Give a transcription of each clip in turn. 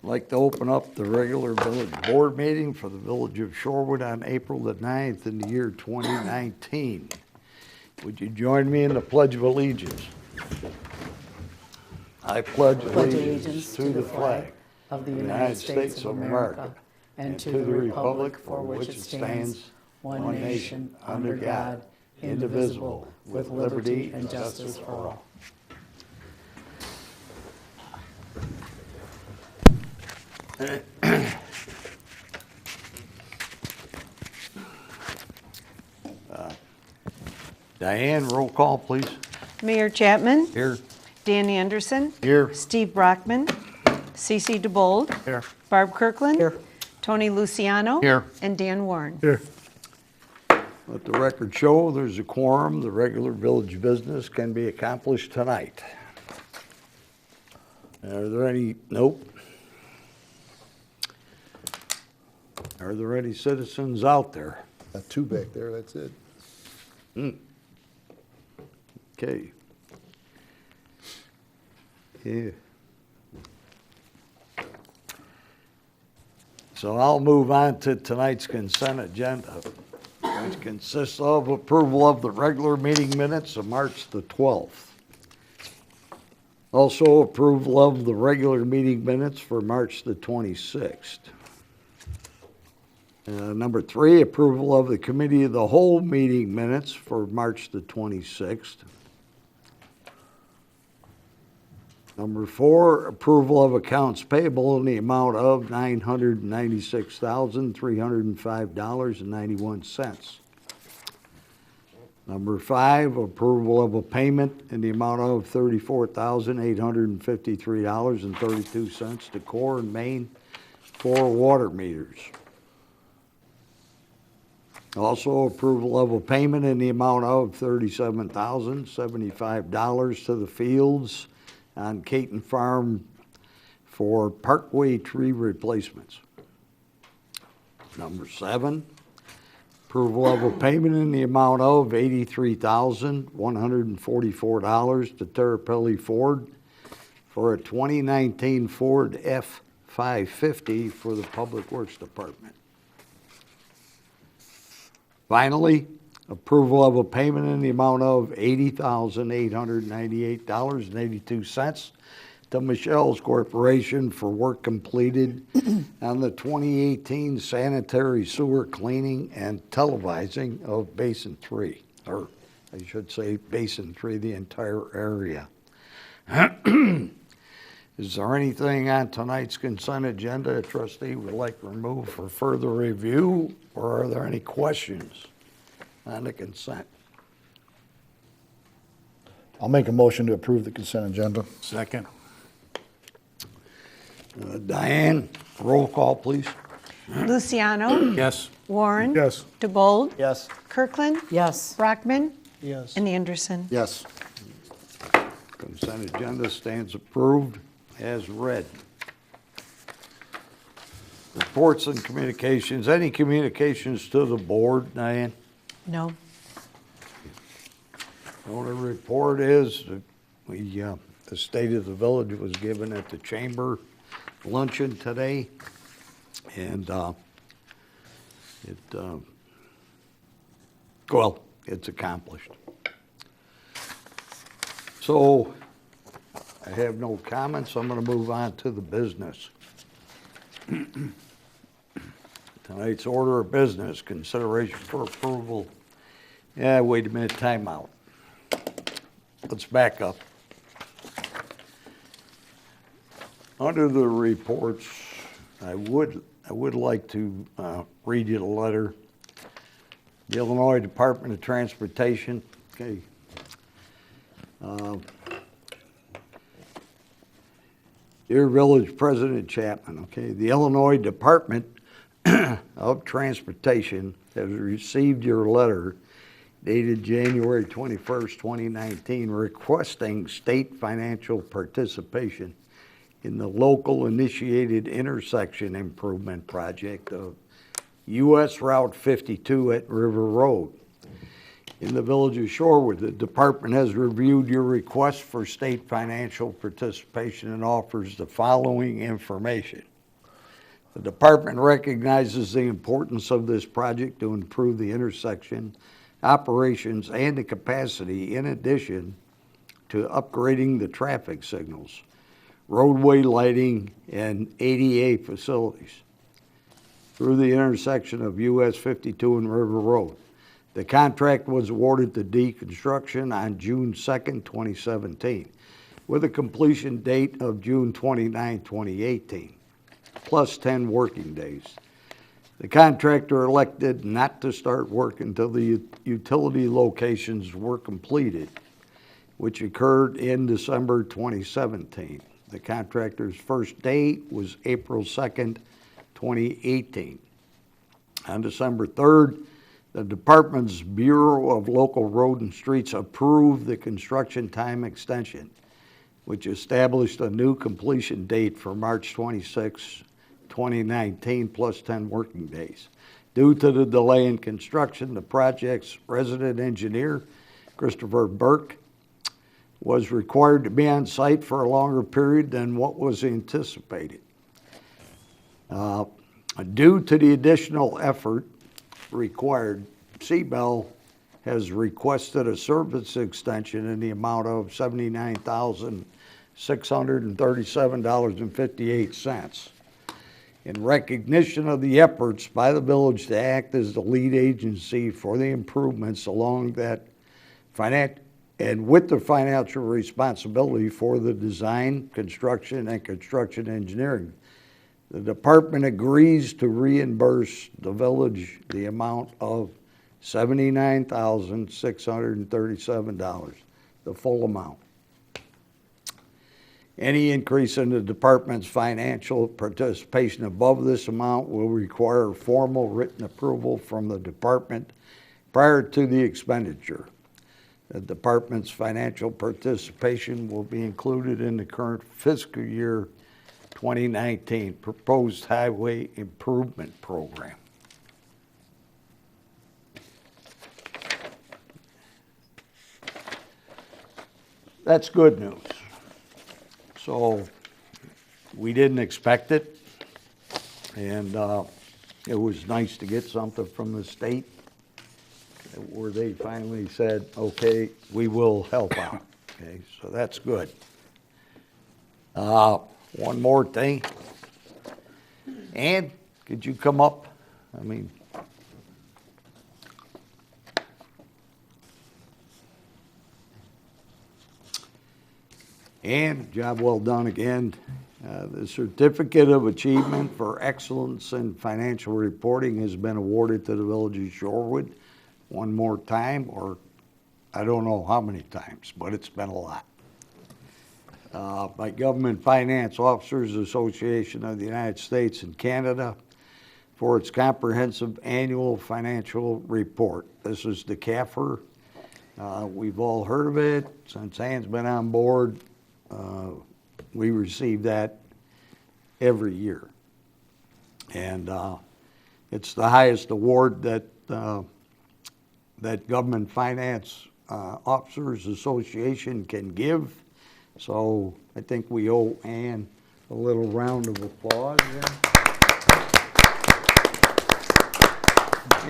I'd like to open up the regular village board meeting for the village of Shorewood on April the 9th in the year 2019. Would you join me in the Pledge of Allegiance? I pledge allegiance to the flag of the United States of America and to the republic for which it stands, one nation, under God, indivisible, with liberty and justice for all. Diane, roll call, please. Mayor Chapman. Here. Dan Anderson. Here. Steve Brockman. Cece DeBold. Here. Barb Kirkland. Here. Tony Luciano. Here. And Dan Warren. Here. Let the record show there's a quorum. The regular village business can be accomplished tonight. Are there any? Nope. Are there any citizens out there? Got two back there, that's it. Okay. Yeah. So I'll move on to tonight's consent agenda, which consists of approval of the regular meeting minutes of March the 12th. Also approval of the regular meeting minutes for March the 26th. Number 3, approval of the committee of the whole meeting minutes for March the 26th. Number 4, approval of accounts payable in the amount of $996,305.91. Number 5, approval of a payment in the amount of $34,853.32 to Core and Main for water meters. Also, approval of a payment in the amount of $37,075 to the Fields on Caton Farm for Parkway tree replacements. Number 7, approval of a payment in the amount of $83,144 to Terrapelli Ford for a 2019 Ford F-550 for the Public Works Department. Finally, approval of a payment in the amount of $80,898.82 to Michelle's Corporation for work completed on the 2018 sanitary sewer cleaning and televising of Basin 3, or I should say Basin 3, the entire area. Is there anything on tonight's consent agenda a trustee would like to remove for further review, or are there any questions on the consent? I'll make a motion to approve the consent agenda. Second. Diane, roll call, please. Luciano. Yes. Warren. Yes. DeBold. Yes. Kirkland. Yes. Brockman. Yes. And Anderson. Yes. Consent agenda stands approved as read. Reports and communications. Any communications to the board, Diane? No. The only report is that the state of the village was given at the chamber luncheon today, and it's accomplished. So I have no comments. I'm going to move on to the business. Tonight's order of business, consideration for approval. Yeah, wait a minute, timeout. Let's back up. Under the reports, I would like to read you the letter. The Illinois Department of Transportation, okay. Dear Village President Chapman, okay, the Illinois Department of Transportation has received your letter dated January 21st, 2019, requesting state financial participation in the local initiated intersection improvement project of US Route 52 at River Road. In the village of Shorewood, the department has reviewed your request for state financial participation and offers the following information. The department recognizes the importance of this project to improve the intersection operations and the capacity, in addition to upgrading the traffic signals, roadway lighting, and ADA facilities through the intersection of US 52 and River Road. The contract was awarded to D Construction on June 2nd, 2017, with a completion date of June 29, 2018, plus 10 working days. The contractor elected not to start work until the utility locations were completed, which occurred in December 2017. The contractor's first date was April 2nd, 2018. On December 3rd, the department's Bureau of Local Road and Streets approved the construction time extension, which established a new completion date for March 26, 2019, plus 10 working days. Due to the delay in construction, the project's resident engineer, Christopher Burke, was required to be on site for a longer period than what was anticipated. Due to the additional effort required, CBEL has requested a service extension in the amount of $79,637.58. In recognition of the efforts by the village to act as the lead agency for the improvements along that and with the financial responsibility for the design, construction, and construction engineering, the department agrees to reimburse the village the amount of $79,637, the full amount. Any increase in the department's financial participation above this amount will require formal written approval from the department prior to the expenditure. The department's financial participation will be included in the current fiscal year 2019 proposed highway improvement program. That's good news. So we didn't expect it, and it was nice to get something from the state where they finally said, okay, we will help out. Okay, so that's good. One more thing. Ann, could you come up? And job well done again. The Certificate of Achievement for Excellence in Financial Reporting has been awarded to the Village of Shorewood one more time, or I don't know how many times, but it's been a lot. By Government Finance Officers Association of the United States and Canada for its comprehensive annual financial report. This is the CAFR. We've all heard of it since Ann's been on board. We receive that every year, and it's the highest award that Government Finance Officers Association can give. So I think we owe Ann a little round of applause there.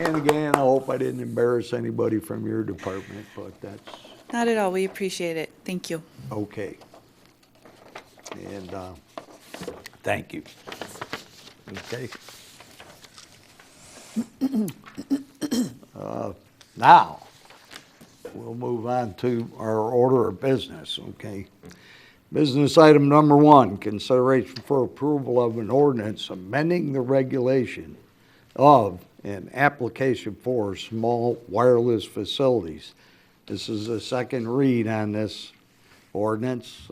And again, I hope I didn't embarrass anybody from your department, but that's Not at all. We appreciate it. Thank you. okay. And thank you. Okay. Now, we'll move on to our order of business, okay? Business item number 1, consideration for approval of an ordinance amending the regulation of an application for small wireless facilities. This is a second read on this ordinance.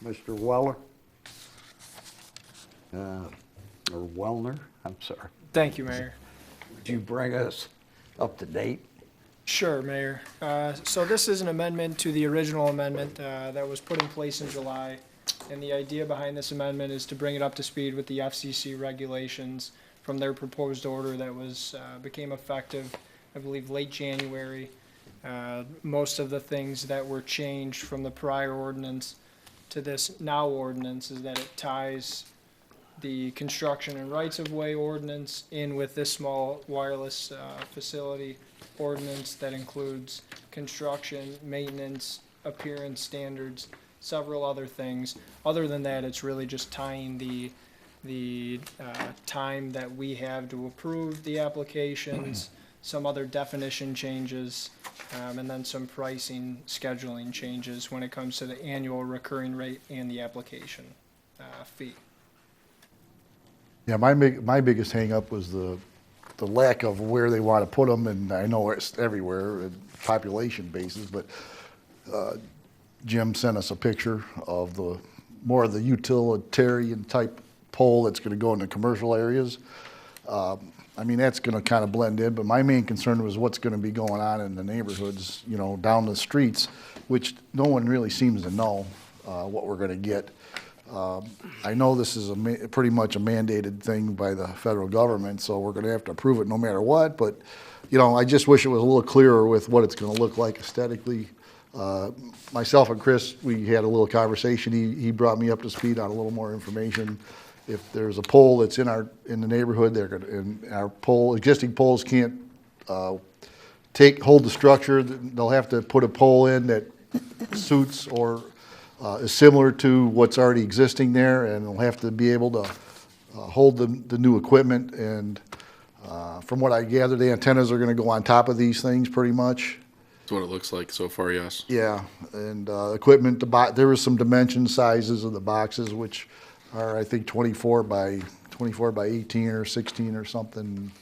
Mr. Weller? Or Wellner, I'm sorry. Thank you, Mayor. Would you bring us up to date? Sure, Mayor. So this is an amendment to the original amendment that was put in place in July. And the idea behind this amendment is to bring it up to speed with the FCC regulations from their proposed order that was became effective, I believe, late January. Most of the things that were changed from the prior ordinance to this now ordinance is that it ties the construction and rights-of-way ordinance in with this small wireless facility ordinance that includes construction, maintenance, appearance standards, several other things. Other than that, it's really just tying the time that we have to approve the applications, some other definition changes, and then some pricing scheduling changes when it comes to the annual recurring rate and the application fee. Yeah, my biggest hangup was the lack of where they want to put them, and I know it's everywhere, population basis, but Jim sent us a picture of more of the utilitarian type pole that's gonna go into commercial areas. I mean, that's gonna kind of blend in, but my main concern was what's gonna be going on in the neighborhoods, you know, down the streets, which no one really seems to know what we're gonna get. I know this is pretty much a mandated thing by the federal government, so we're gonna have to approve it no matter what, but, you know, I just wish it was a little clearer with what it's gonna look like aesthetically. Myself and Chris, we had a little conversation. He brought me up to speed on a little more information. If there's a pole that's in the neighborhood, and our existing poles can't hold the structure, they'll have to put a pole in that suits or is similar to what's already existing there, and they'll have to be able to hold the new equipment. And from what I gather, the antennas are gonna go on top of these things pretty much. That's what it looks like so far, yes. Yeah, and equipment, there was some dimension sizes of the boxes, which are, I think, 24 by 18 or 16 or something.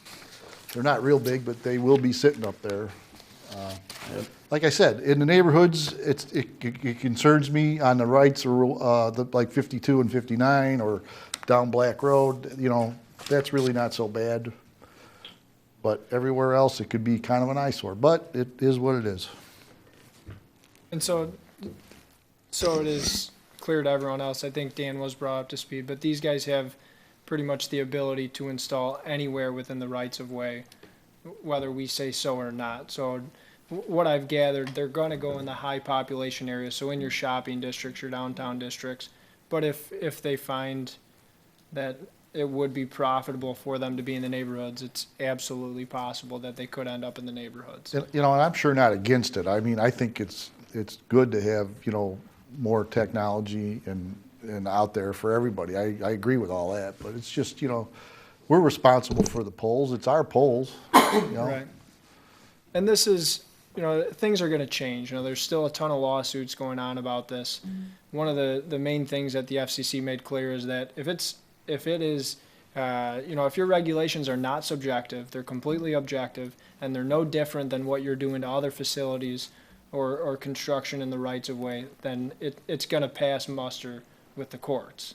They're not real big, but they will be sitting up there. Like I said, in the neighborhoods, it concerns me on the rights, or like 52 and 59, or down Black Road, you know, that's really not so bad. But everywhere else, it could be kind of an eyesore, but it is what it is. And so it is clear to everyone else, I think Dan was brought up to speed, but these guys have pretty much the ability to install anywhere within the rights of way, whether we say so or not. So what I've gathered, they're gonna go in the high population areas, so in your shopping districts, your downtown districts. But if they find that it would be profitable for them to be in the neighborhoods, it's absolutely possible that they could end up in the neighborhoods. You know, and I'm sure not against it. I mean, I think it's good to have, you know, more technology and out there for everybody. I agree with all that, but it's just, you know, we're responsible for the poles. It's our poles, you know. Right. And this is, you know, things are gonna change. You know, there's still a ton of lawsuits going on about this. One of the main things that the FCC made clear is that if it is, you know, if your regulations are not subjective, they're completely objective, and they're no different than what you're doing to other facilities or construction in the rights of way, then it's gonna pass muster with the courts.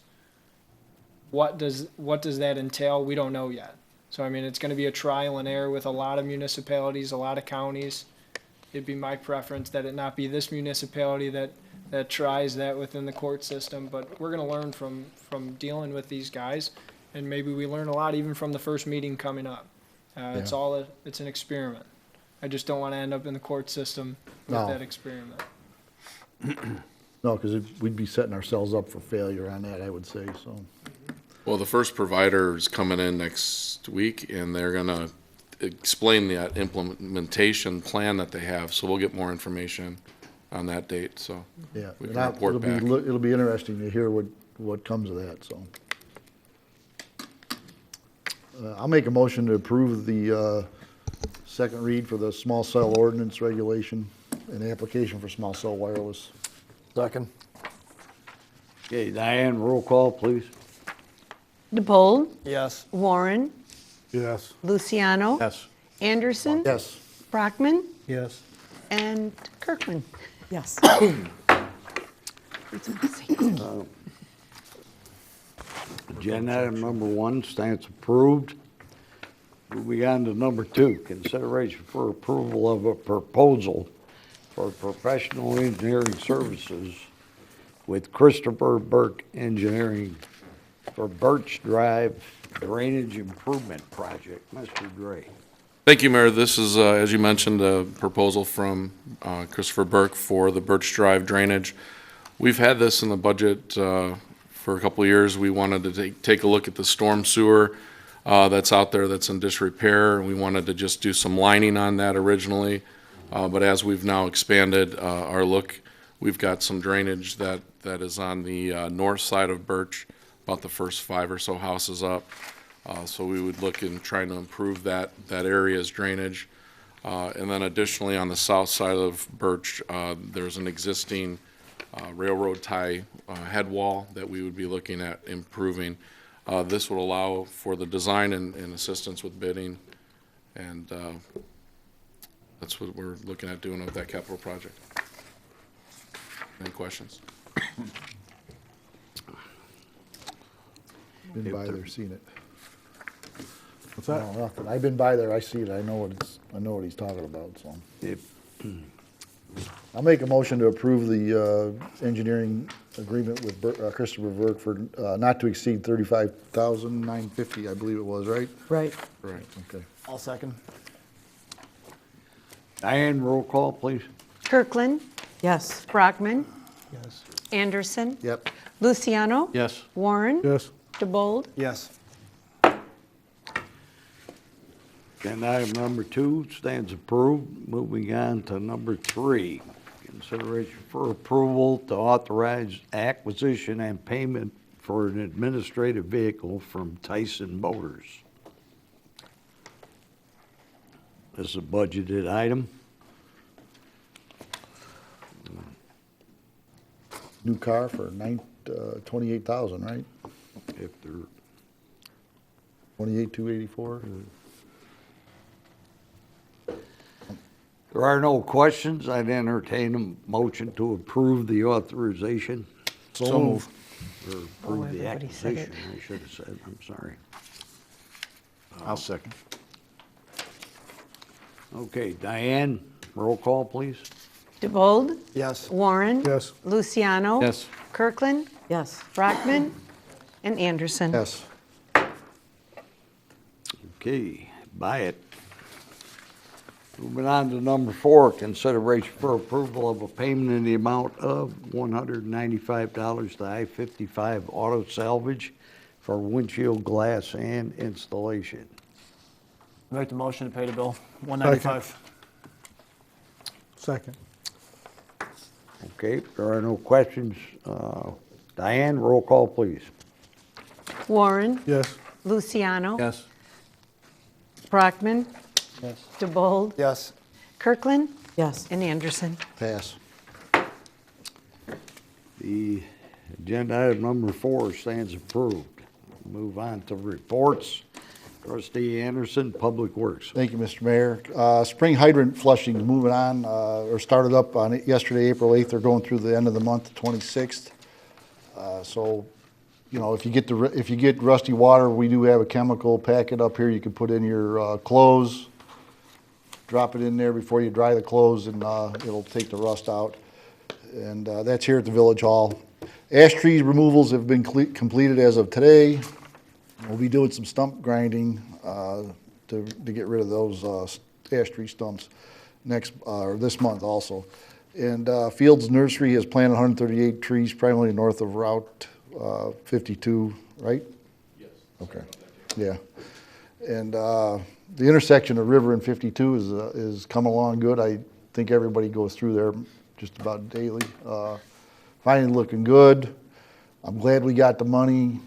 What does that entail? We don't know yet. So, I mean, it's gonna be a trial and error with a lot of municipalities, a lot of counties. It'd be my preference that it not be this municipality that tries that within the court system, but we're gonna learn from dealing with these guys, and maybe we learn a lot even from the first meeting coming up. It's an experiment. I just don't wanna end up in the court system with No. that experiment. No, because we'd be setting ourselves up for failure on that, I would say, so. Well, the first provider is coming in next week, and they're gonna explain that implementation plan that they have, so we'll get more information on that date, so. Yeah, We and can report back. it'll be interesting to hear what comes of that, so. I'll make a motion to approve the second read for the small cell ordinance regulation and the application for small cell wireless. Second. Okay, Diane, roll call, please. DePaul, Yes. Warren, Yes. Luciano. Yes. Anderson. Yes. Brockman, Yes. and Kirkland. Yes. Agenda item number 1 stands approved. Moving on to number 2, consideration for approval of a proposal for professional engineering services with Christopher Burke Engineering for Birch Drive Drainage Improvement Project. Mr. Gray. Thank you, Mayor. This is, as you mentioned, a proposal from Christopher Burke for the Birch Drive drainage. We've had this in the budget for a couple of years, we wanted to take a look at the storm sewer that's out there that's in disrepair. We wanted to just do some lining on that originally, but as we've now expanded our look, we've got some drainage that is on the north side of Birch, about the first 5 or so houses up. So we would look in trying to improve that area's drainage. And then additionally, on the south side of Birch, there's an existing railroad tie head wall that we would be looking at improving. This would allow for the design and assistance with bidding, and that's what we're looking at doing with that capital project. Any questions? Been by there, seen it. What's that? No, nothing. I've been by there, I see it, I know what he's talking about, so. If- I'll make a motion to approve the engineering agreement with Christopher Burke for not to exceed $35,950, I believe it was, right? Right. Right. Okay. I'll second. Diane, roll call, please. Kirkland. Yes. Brockman. Yes. Anderson. Yep. Luciano. Yes. Warren. Yes. DeBold. Yes. Agenda item number 2 stands approved. Moving on to number 3, consideration for approval to authorize acquisition and payment for an administrative vehicle from Tyson Motors. This is a budgeted item. New car for $28,000, right? If they're, 28,284. there are no questions, I'd entertain a motion to approve the authorization, So move. or approve the everybody said it. acquisition, I should have said, I'm sorry. I'll second. Okay, Diane, roll call, please. DeBold. Yes. Warren. Yes. Luciano. Yes. Kirkland. Yes. Brockman. And Anderson. Yes. Okay, buy it. Moving on to number 4, consideration for approval of a payment in the amount of $195 to I-55 Auto Salvage for windshield glass and installation. Make the motion to pay the bill, $195. Second. Okay, if there are no questions. Diane, roll call, please. Warren. Yes. Luciano. Yes. Brockman. Yes. DeBold. Yes. Kirkland. Yes. And Anderson. Pass. The agenda item number 4 stands approved. Move on to reports. Trustee Anderson, Public Works. Thank you, Mr. Mayor. Spring hydrant flushing is moving on, or started up on it yesterday, April 8th. They're going through the end of the month, 26th. So, you know, if you get rusty water, we do have a chemical packet up here you can put in your clothes. Drop it in there before you dry the clothes, and it'll take the rust out. And that's here at the Village Hall. Ash tree removals have been completed as of today. We'll be doing some stump grinding to get rid of those ash tree stumps this month also. And Fields Nursery has planted 138 trees primarily north of Route 52, right? Yes. Okay, yeah. And the intersection of River and 52 is coming along good. I think everybody goes through there just about daily. Finally looking good. I'm glad we got the money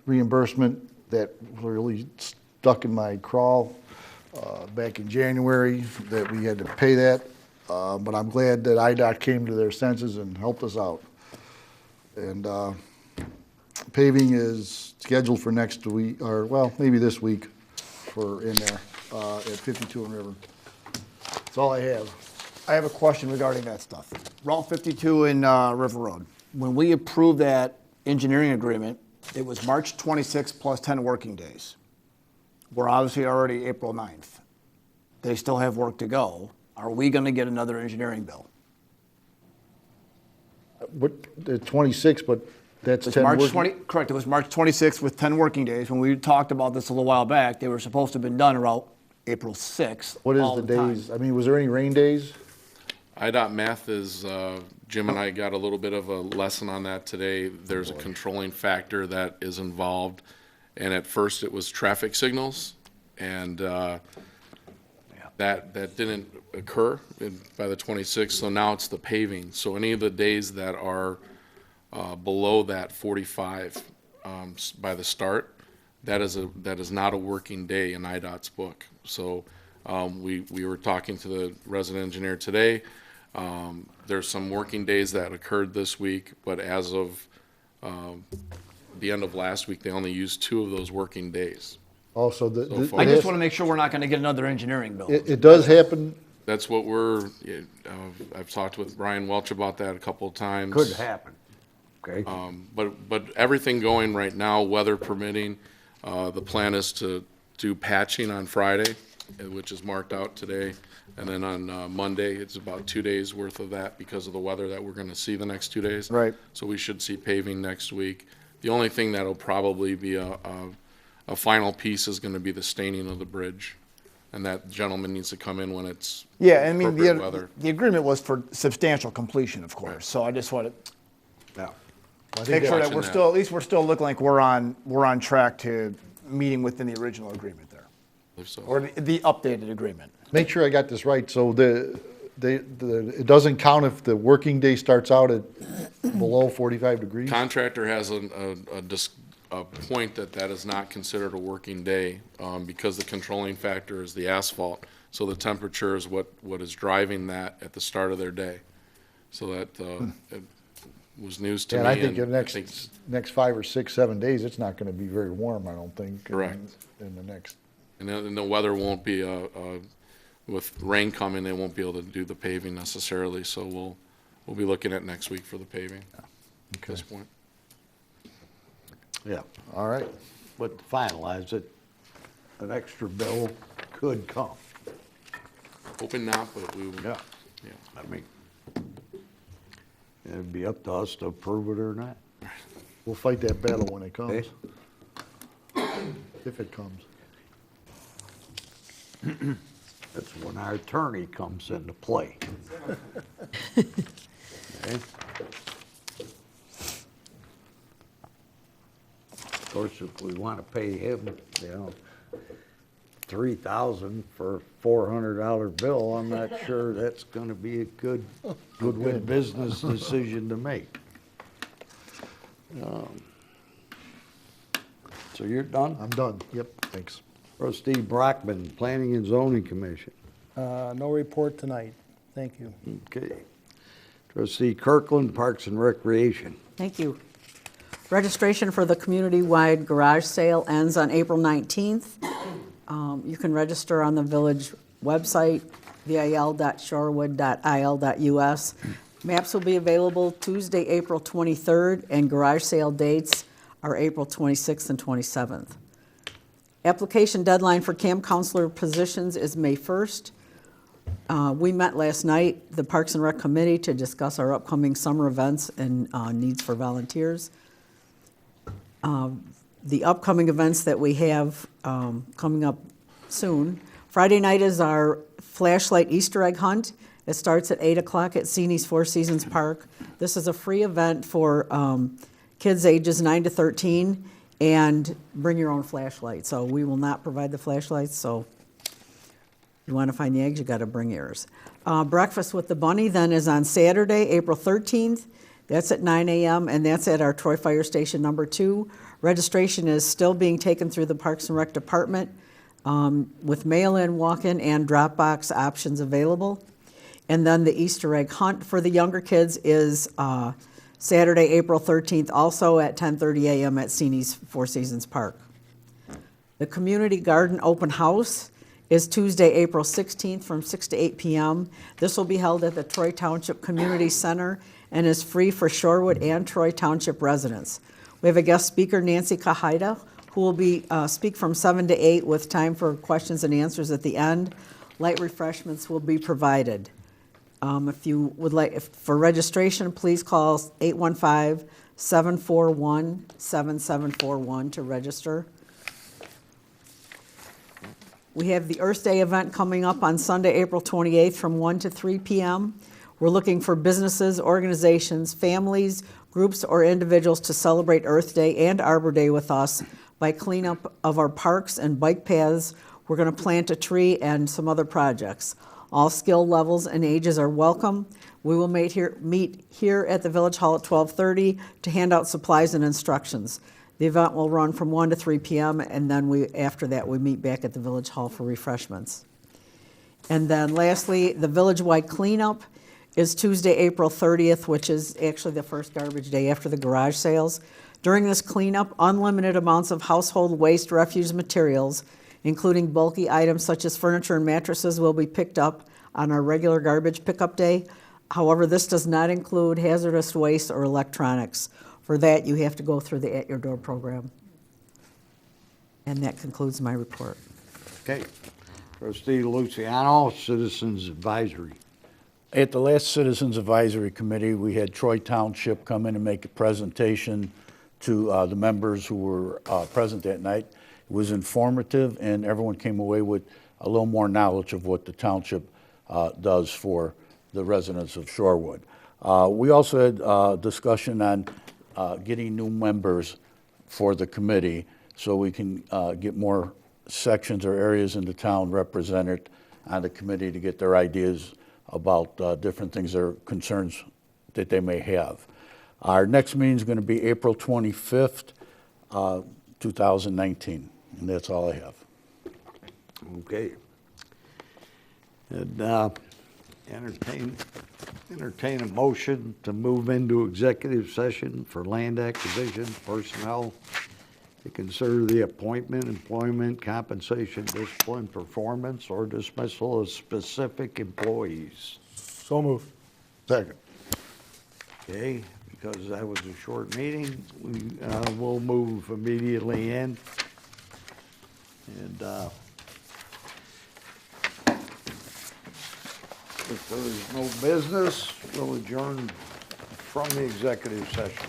reimbursement that really stuck in my crawl back in January, that we had to pay that. But I'm glad that IDOT came to their senses and helped us out. And paving is scheduled for next week, or well, maybe this week, for in there at 52 and River. That's all I have. I have a question regarding that stuff. Route 52 in River Road. When we approved that engineering agreement, it was March 26th plus 10 working days. We're obviously already April 9th. They still have work to go. Are we going to get another engineering bill? What, the 26, but that's It's 10 March working- 20, correct, it was March 26th with 10 working days. When we talked about this a little while back, they were supposed to have been done around April 6th. What is all the time. days? I mean, was there any rain days? IDOT meth is, Jim and I got a little bit of a lesson on that today. There's a controlling factor that is involved. And at first it was traffic signals, and that didn't occur by the 26th, so now it's the paving. So any of the days that are below that 45 by the start, that is not a working day in IDOT's book. So we were talking to the resident engineer today. There's some working days that occurred this week, but as of the end of last week, they only used 2 of those working days. Also, So far. I just want to make sure we're not going to get another engineering bill. it does happen, That's what I've talked with Brian Welch about that a couple of times. Could happen, okay? But everything going right now, weather permitting, the plan is to do patching on Friday, which is marked out today. And then on Monday, it's about 2 days worth of that because of the weather that we're gonna see the next 2 days. Right. So we should see paving next week. The only thing that'll probably be a final piece is gonna be the staining of the bridge. And that gentleman needs to come in when it's Yeah, I mean, appropriate weather. the agreement was for substantial completion, of course, so I just want to Yeah. make sure that watching we're that. still, at least we're still looking like we're on track to meeting within the original agreement there, If so. or the updated agreement. make sure I got this right, so it doesn't count if the working day starts out at below 45 degrees? Contractor has a point that is not considered a working day, because the controlling factor is the asphalt. So the temperature is what is driving that at the start of their day. So that, it was news to me. And I think the I think- next 5 or 6, 7 days, it's not gonna be very warm, I don't think. Correct. In the next, And the weather won't be, with rain coming, they won't be able to do the paving necessarily, so we'll be looking at next week for the paving at okay, this point. Yeah, all right. but to finalize it, an extra bill could come. Hoping not, but we, Yeah. yeah. I mean, it'd be up to us to approve it or not. We'll fight that battle when it comes. Okay. If it comes. That's when our attorney comes into play. Okay? Of course, if we want to pay him, $3,000 for a $400 bill, I'm not sure that's going to be a good business decision to make. So you're done? I'm done, yep, thanks. Trustee Brockman, Planning and Zoning Commission. No report tonight. Thank you. Okay. Trustee Kirkland, Parks and Recreation. Thank you. Registration for the community-wide garage sale ends on April 19th. You can register on the village website, vil.shorewood.il.us. Maps will be available Tuesday, April 23rd, and garage sale dates are April 26th and 27th. Application deadline for camp counselor positions is May 1st. We met last night, the Parks and Rec Committee, to discuss our upcoming summer events and needs for volunteers. The upcoming events that we have coming up soon. Friday night is our flashlight Easter egg hunt. It starts at 8 o'clock at Seni's Four Seasons Park. This is a free event for kids ages 9 to 13, and bring your own flashlight. So we will not provide the flashlights, so if you want to find the eggs, you got to bring yours. Breakfast with the Bunny then is on Saturday, April 13th. That's at 9 a.m., and that's at our Troy Fire Station number 2. Registration is still being taken through the Parks and Rec Department with mail-in, walk-in, and drop-box options available. And then the Easter egg hunt for the younger kids is Saturday, April 13th, also at 10:30 a.m. at Seni's Four Seasons Park. The Community Garden Open House is Tuesday, April 16th from 6 to 8 p.m. This will be held at the Troy Township Community Center and is free for Shorewood and Troy Township residents. We have a guest speaker, Nancy Kahida, who will be speak from 7 to 8 with time for questions and answers at the end. Light refreshments will be provided. If you would like, for registration, please call 815-741-7741 to register. We have the Earth Day event coming up on Sunday, April 28th from 1 to 3 p.m. We're looking for businesses, organizations, families, groups, or individuals to celebrate Earth Day and Arbor Day with us by cleanup of our parks and bike paths. We're going to plant a tree and some other projects. All skill levels and ages are welcome. We will meet here at the Village Hall at 12:30 to hand out supplies and instructions. The event will run from 1 to 3 p.m., and then after that, we meet back at the Village Hall for refreshments. And then lastly, the village-wide cleanup is Tuesday, April 30th, which is actually the first garbage day after the garage sales. During this cleanup, unlimited amounts of household waste refuse materials, including bulky items such as furniture and mattresses, will be picked up on our regular garbage pickup day. However, this does not include hazardous waste or electronics. For that, you have to go through the At Your Door program. And that concludes my report. Okay. Trustee Luciano, Citizens Advisory. At the last Citizens Advisory Committee, we had Troy Township come in and make a presentation to the members who were present that night. It was informative, and everyone came away with a little more knowledge of what the township does for the residents of Shorewood. We also had discussion on getting new members for the committee so we can get more sections or areas in the town represented on the committee to get their ideas about different things or concerns that they may have. Our next meeting is going to be April 25th, 2019, and that's all I have. Okay. And entertain a motion to move into executive session for land acquisition, personnel, to consider the appointment, employment, compensation, discipline, performance, or dismissal of specific employees. So moved. Second. Okay, because that was a short meeting, we'll move immediately in. And if there is no business, we'll adjourn from the executive session.